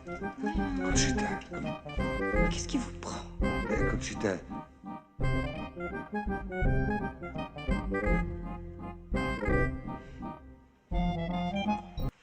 Conchita, Qu'est-ce qui vous prend? Conchita.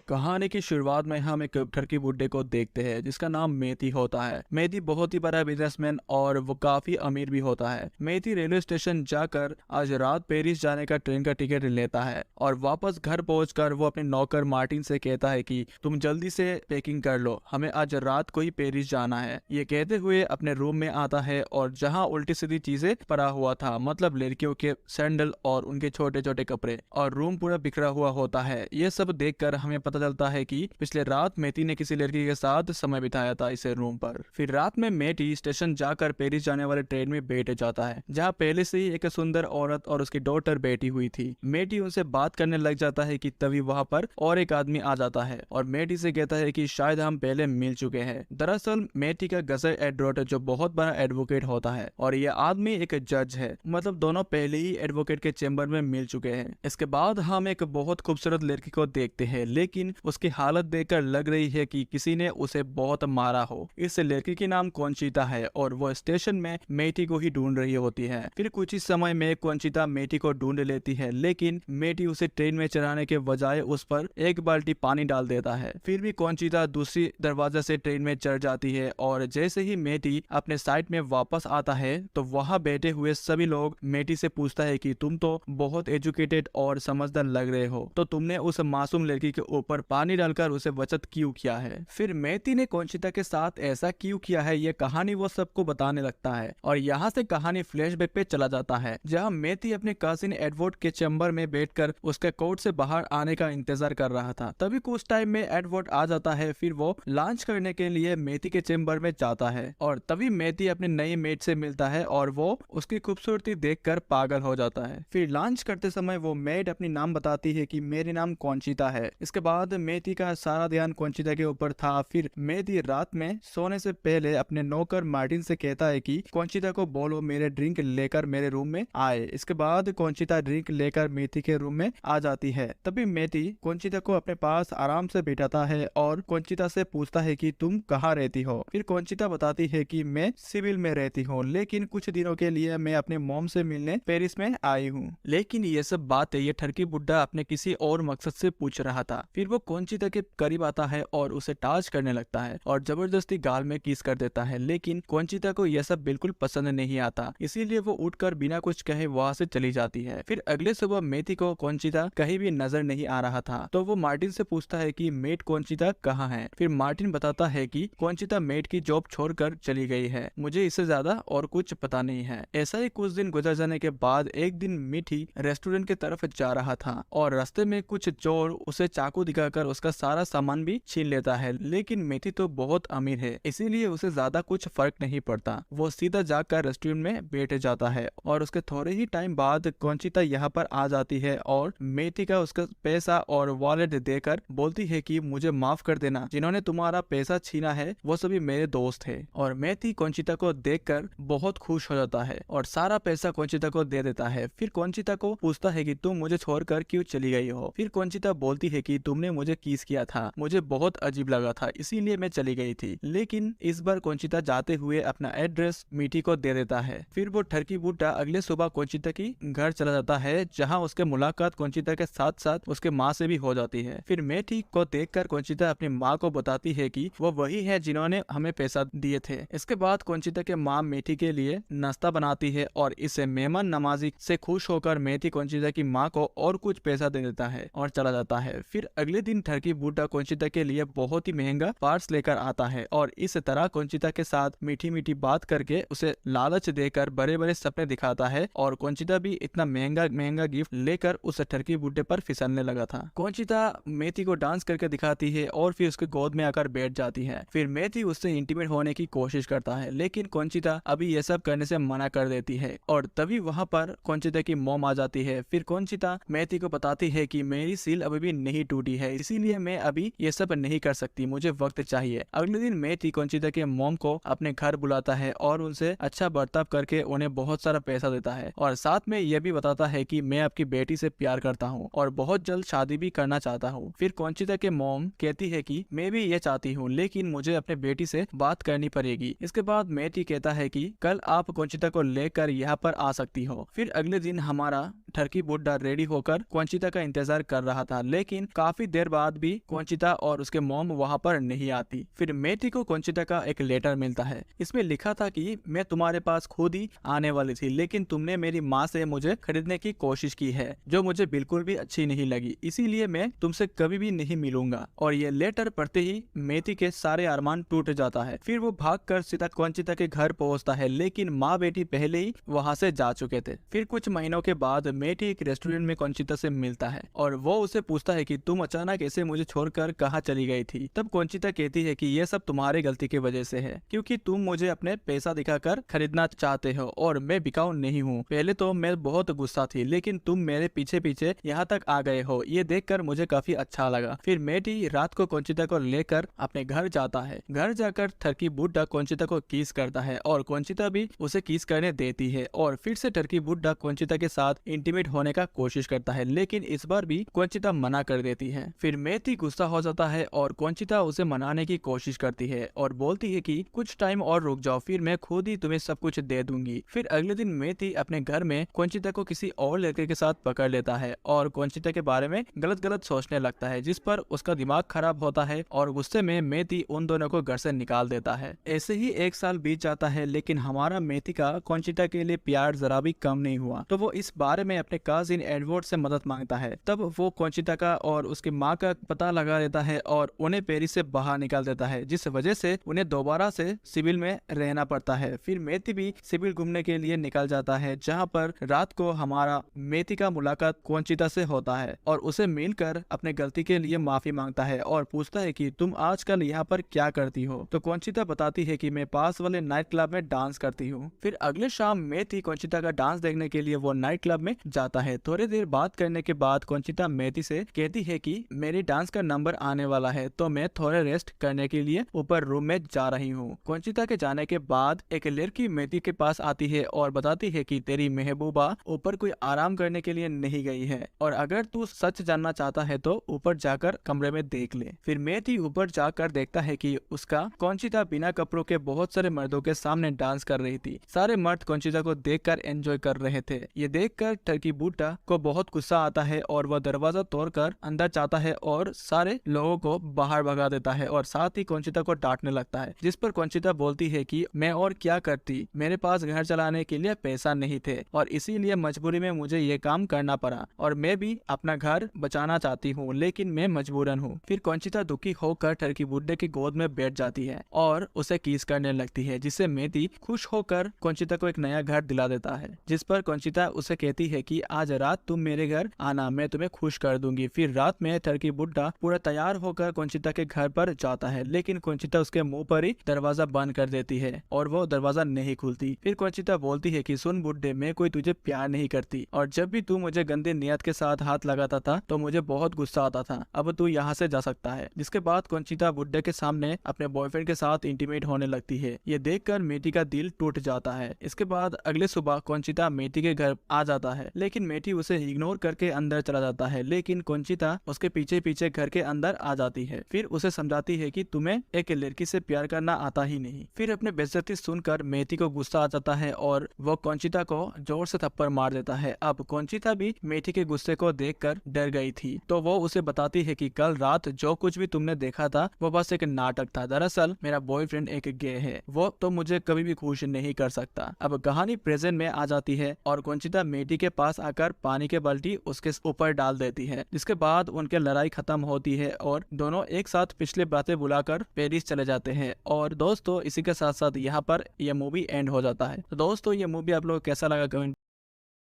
कहानी की शुरुआत में हम एक ठरकी बुड्ढे को देखते हैं जिसका नाम मेथी होता है। मेथी बहुत ही बड़ा बिजनेसमैन और वो काफी अमीर भी होता है। मेथी रेलवे स्टेशन जाकर आज रात पेरिस जाने का ट्रेन का टिकट लेता है और वापस घर पहुंचकर वो अपने नौकर मार्टिन से कहता है कि तुम जल्दी से पैकिंग कर लो, हमें आज रात को ही पेरिस जाना है। ये कहते हुए अपने रूम में आता है और जहाँ उल्टी सीधी चीजें पड़ा हुआ था, मतलब लड़कियों के सैंडल और उनके छोटे छोटे कपड़े, और रूम पूरा बिखरा हुआ होता है। ये सब देखकर हमें पता चलता है कि पिछले रात मेथी ने किसी लड़की के साथ समय बिताया था इस रूम पर। फिर रात में मेथी स्टेशन जाकर पेरिस जाने वाले ट्रेन में बैठ जाता है जहाँ पहले से ही एक सुंदर औरत और उसकी डॉटर बैठी हुई थी। मेथी उनसे बात करने लग जाता है कि तभी वहाँ पर और एक आदमी आ जाता है और मेथी से कहता है कि शायद हम पहले मिल चुके हैं। दरअसल मेथी का गजर एडवर्ट जो बहुत बड़ा एडवोकेट होता है और यह आदमी एक जज है, मतलब दोनों पहले ही एडवोकेट के चेंबर में मिल चुके हैं। इसके बाद हम एक बहुत खूबसूरत लड़की को देखते हैं, लेकिन उसकी हालत देखकर लग रही है कि किसी ने उसे बहुत मारा हो। इस लड़की के नाम कॉन्चिता है और वो स्टेशन में मेथी को ही ढूंढ रही होती है। फिर कुछ ही समय में कॉन्चिता मेथी को ढूंढ लेती है, लेकिन मेथी उसे ट्रेन में चढ़ाने के बजाय उस पर एक बाल्टी पानी डाल देता है। फिर भी कॉन्चिता दूसरी दरवाजा से ट्रेन में चढ़ जाती है और जैसे ही मेथी अपने साइड में वापस आता है तो वहाँ बैठे हुए सभी लोग मेथी से पूछता है कि तुम तो बहुत एजुकेटेड और समझदार लग रहे हो, तो तुमने उस मासूम लड़की के ऊपर पानी डालकर उसे बचत क्यों किया है? फिर मेथी ने कॉन्चिता के साथ ऐसा क्यों किया है, ये कहानी वो सबको बताने लगता है और यहाँ से कहानी फ्लैशबैक पे चला जाता है जहाँ मेथी अपने कजिन एडवर्ड के चैम्बर में बैठकर उसके कोर्ट से बाहर आने का इंतजार कर रहा था। तभी कुछ टाइम में एडवर्ड आ जाता है। फिर वो लंच करने के लिए मेथी के चैम्बर में जाता है और तभी मेथी अपने नई मेट से मिलता है और वो उसकी खूबसूरती देखकर पागल हो जाता है। फिर लंच करते समय वो मेड अपनी नाम बताती है कि मेरे नाम कॉन्चिता है। इसके बाद मेथी का सारा ध्यान कॉन्चिता के ऊपर था। फिर मेथी रात में सोने से पहले अपने नौकर मार्टिन से कहता है कि कॉन्चिता को बोलो मेरे ड्रिंक लेकर मेरे रूम में आए। इसके बाद कॉन्चिता ड्रिंक लेकर मेथी के रूम में आ जाती है। तभी मेथी कॉन्चिता को अपने पास आराम से बिठाता है और कॉन्चिता से पूछता है कि तुम कहाँ रहती हो। फिर कॉन्चिता बताती है कि मैं सिविल में रहती हूँ, लेकिन कुछ दिनों के लिए मैं अपने मॉम से मिलने पेरिस में आई हूँ। लेकिन ये सब बातें ये ठरकी बुड्ढा अपने किसी और मकसद से पूछ रहा था। फिर वो कॉन्चिता के करीब आता है और उसे टाच करने लगता है और जबरदस्ती गाल में किस कर देता है, लेकिन कॉन्चिता को यह सब बिल्कुल पसंद नहीं आता, इसीलिए वो उठकर बिना कुछ कहे वहाँ से चली जाती है। फिर अगले सुबह मेथी को कॉन्चिता कहीं भी नजर नहीं आ रहा था, तो वो मार्टिन से पूछता है कि मेट कॉन्चिता कहाँ है। फिर मार्टिन बताता है कि कॉन्चिता मेट की जॉब छोड़कर चली गई है, मुझे इससे ज्यादा और कुछ पता नहीं है। ऐसा ही कुछ दिन गुजर जाने के बाद एक दिन मीठी रेस्टोरेंट की तरफ जा रहा था और रास्ते में कुछ चोर उसे चाकू दिखाकर उसका सारा सामान भी छीन लेता है, लेकिन मेथी तो बहुत अमीर है इसीलिए उसे ज्यादा कुछ फर्क नहीं पड़ता। वो सीधा जाकर रेस्टोरेंट में बैठ जाता है और उसके थोड़े ही टाइम बाद कॉन्चिता यहाँ पर आ जाती है और मेथी का उसका पैसा और वॉलेट देकर बोलती है कि मुझे माफ कर देना, जिन्होंने तुम्हारा पैसा छीना है वो सभी मेरे दोस्त है। और मेथी कॉन्चिता को देखकर बहुत खुश हो जाता है और सारा पैसा कॉन्चिता को दे देता है। फिर कॉन्चिता को पूछता है कि तुम मुझे छोड़कर क्यों चली गई हो। फिर कॉन्चिता बोलती है कि तुमने मुझे किस किया था, मुझे बहुत अजीब लगा था इसीलिए मैं चली गई थी। लेकिन इस बार कॉन्चिता जाते हुए अपना एड्रेस मीठी को दे देता है। फिर वो ठरकी बुड्ढा अगले सुबह कॉन्चिता की घर चला जाता है जहाँ उसके मुलाकात कॉन्चिता के साथ साथ उसके माँ से भी हो जाती है। फिर मेथी को देखकर कॉन्चिता अपनी माँ को बताती है कि वो वही है जिन्होंने हमें पैसा दिए थे। इसके बाद कॉन्चिता के माँ मेथी के लिए नाश्ता बनाती है और इसे मेहमान नवाजी से खुश होकर मेथी कॉन्चिता की माँ को और कुछ पैसा दे देता है और चला जाता है। फिर अगले दिन ठरकी बुड्ढा कॉन्चिता के लिए बहुत ही महंगा पार्स लेकर आता है और इस तरह कॉन्चिता के साथ मीठी मीठी बात करके उसे लालच देकर बड़े बड़े सपने दिखाता है और कॉन्चिता भी इतना महंगा महंगा गिफ्ट लेकर उस ठरकी बुड्ढे पर फिसलने लगा था। कॉन्चिता मेथी को डांस करके दिखाती है और फिर उसके गोद में आकर बैठ जाती है। फिर मेथी उससे इंटीमेट होने की कोशिश करता है, लेकिन कॉन्चिता अभी ये सब करने से मना कर देती है और तभी वहाँ पर कॉन्चिता की मॉम आ जाती है। फिर कॉन्चिता मेथी को बताती है कि मेरी सील अभी भी नहीं टूटी है, इसीलिए मैं अभी ये सब नहीं कर सकती, मुझे वक्त चाहिए। अगले दिन मेथी कंचिता के मॉम को अपने घर बुलाता है और उनसे अच्छा बर्ताव करके उन्हें बहुत सारा पैसा देता है और साथ में यह भी बताता है कि मैं आपकी बेटी से प्यार करता हूँ और बहुत जल्द शादी भी करना चाहता हूँ। फिर कंचिता के मॉम कहती है कि मैं भी ये चाहती हूँ, लेकिन मुझे अपने बेटी से बात करनी पड़ेगी। इसके बाद मेथी कहता है कि कल आप कंचिता को लेकर यहाँ पर आ सकती हो। फिर अगले दिन हमारा ठरकी बुड्ढा रेडी होकर कंचिता का इंतजार कर रहा था, लेकिन काफी देर बाद भी कंचिता और उसके मॉम वहाँ पर नहीं आती। फिर मेथी को कंचिता का एक लेटर मिलता है। इसमें लिखा था कि मैं तुम्हारे पास खुद ही आने वाली थी, लेकिन तुमने मेरी माँ से मुझे खरीदने की कोशिश की है जो मुझे बिल्कुल भी अच्छी नहीं लगी, इसीलिए मैं तुमसे कभी भी नहीं मिलूंगा। और ये लेटर पढ़ते ही मेथी के सारे अरमान टूट जाता है। फिर वो भागकर सीधा कंचिता के घर पहुंचता है, लेकिन माँ बेटी पहले ही वहाँ से जा चुके थे। फिर कुछ महीनों के बाद मेथी एक रेस्टोरेंट में कंचिता से मिलता है और वो उसे पूछता है कि तुम अचानक ऐसे मुझे छोड़कर कहाँ चली गई थी। तब कंचिता कहती है कि ये सब तुम्हारी गलती की वजह से है, क्योंकि तुम मुझे अपने पैसा दिखाकर खरीदना चाहते हो और मैं बिकाऊ नहीं हूँ। पहले तो मैं बहुत गुस्सा थी, लेकिन तुम मेरे पीछे पीछे यहाँ तक आ गए हो, ये देखकर मुझे काफी अच्छा लगा। फिर मेथी रात को कंचिता को लेकर अपने घर जाता है। घर जाकर ठरकी बुड्ढा कंचिता को किस करता है और कंचिता भी उसे किस करने देती है और फिर से ठरकी बुड्ढा कंचिता के साथ इंटीमेट होने का कोशिश करता है, लेकिन इस बार भी कंचिता मना कर देती है। फिर मेथी गुस्सा हो जाता है और कंचिता उसे मनाने की कोशिश करती है और बोलती है कि कुछ टाइम और रुक जाओ, फिर मैं खुद ही तुम्हें सब कुछ दे दूंगी। फिर अगले दिन मेथी अपने घर में कंचिता को किसी और लड़के के साथ पकड़ लेता है और कंचिता के बारे में गलत गलत सोचने लगता है, जिस पर उसका दिमाग खराब होता है और गुस्से में मेथी उन दोनों को घर से निकाल देता है। ऐसे ही एक साल बीत जाता है, लेकिन हमारा मेथी का कंचिता के लिए प्यार जरा भी कम नहीं हुआ। तो वो इस बारे में अपने कजिन एडवर्ड से मदद मांगता है। तब वो कंचिता का और उसकी माँ का पता लगा लेता है और उन्हें पेरिस से बाहर निकाल देता है, जिस वजह से उन्हें दोबारा से सिविल में रहना पड़ता है। फिर मेथी भी सिविल घूमने के लिए निकल जाता है, जहाँ पर रात को हमारा मेथी का मुलाकात कंचिता से होता है और उसे मिलकर अपने गलती के लिए माफी मांगता है और पूछता है कि तुम आजकल यहाँ पर क्या करती हो। तो कंचिता बताती है कि मैं पास वाले नाइट क्लब में डांस करती हूँ। फिर अगले शाम मेथी कंचिता का डांस देखने के लिए वो नाइट क्लब में जाता है। थोड़ी देर बात करने के बाद कंचिता मेथी से कहती है कि मेरी डांस का नंबर आने वाला है, तो मैं थोड़े रेस्ट करने के लिए ऊपर रूम में जा रही हूँ। कंचिता के जाने के बाद एक लड़की मेथी के पास आती है और बताती है कि तेरी महबूबा ऊपर कोई आराम करने के लिए नहीं गई है और अगर तू सच जानना चाहता है तो ऊपर जाकर कमरे में देख ले। फिर मेथी ऊपर जाकर देखता है कि उसका कंचिता बिना कपड़ों के बहुत सारे मर्दों के सामने डांस कर रही थी। सारे मर्द कंचिता को देखकर एंजॉय कर रहे थे। ये देखकर ठरकी बुड्ढा को बहुत गुस्सा आता है और वह दरवाजा तोड़कर अंदर जाता है और सारे लोगों को बाहर भगा देता है और साथ ही कंचिता को डांटने लगता है, जिस पर कंचिता बोलती है कि मैं और क्या करती, मेरे पास घर चलाने के लिए पैसा नहीं थे और इसीलिए मजबूरी में मुझे ये काम करना पड़ा और मैं भी अपना घर बचाना चाहती हूँ, लेकिन मैं मजबूरन हूँ। फिर कंचिता दुखी होकर ठरकी बुड्ढे की गोद में बैठ जाती है और उसे किस करने लगती है, जिससे मेथी खुश होकर कंचिता को एक नया घर दिला देता है, जिस पर कंचिता उसे कहती है कि आज रात तुम मेरे घर आना, मैं तुम्हें खुश कर दूंगी। फिर रात में ठरकी बुड्ढा पूरा तैयार होकर कंचिता के घर पर जाता है, लेकिन कंचिता उसके मुंह पर ही दरवाजा बंद कर देती है और वो दरवाजा नहीं खुलती। फिर कंचिता बोलती है कि सुन बुड्ढे, मैं कोई तुझे प्यार नहीं करती और जब भी तू मुझे गंदे नियत के साथ हाथ लगाता था तो मुझे बहुत गुस्सा आता था, अब तू यहाँ से जा सकता है। जिसके बाद कंचिता बुड्ढे के सामने अपने बॉयफ्रेंड के साथ इंटीमेट होने लगती है। ये देखकर मेथी का दिल टूट जाता है। इसके बाद अगले सुबह कंचिता मेथी के घर आ जाता है, लेकिन मेथी उसे इग्नोर करके अंदर चला जाता है, लेकिन कंचिता उसके पीछे पीछे घर के अंदर आ जाती है। फिर उसे समझाती है कि तुम्हें एक लड़की से प्यार करना आता ही नहीं। फिर अपने बेइज्जती सुनकर मेथी को गुस्सा आ जाता है और वो कंचिता को जोर से थप्पड़ मार देता है। अब कंचिता भी मेथी के गुस्से को देखकर डर गई थी, तो वो उसे बताती है कि कल रात जो कुछ भी तुमने देखा था वो बस एक नाटक था, दरअसल मेरा बॉयफ्रेंड एक गे है, वो तो मुझे कभी भी खुश नहीं कर सकता। अब कहानी प्रेजेंट में आ जाती है और कंचिता मेथी के पास आकर पानी के बाल्टी उसके ऊपर डाल देती है, जिसके बाद उनके लड़ाई खत्म होती है और दोनों एक साथ पिछले बातें बुलाकर पेरिस चले जाते हैं। और दोस्तों इसी के साथ साथ यहाँ पर यह मूवी एंड हो जाता है। तो दोस्तों ये मूवी आप लोग कैसा लगा कमेंट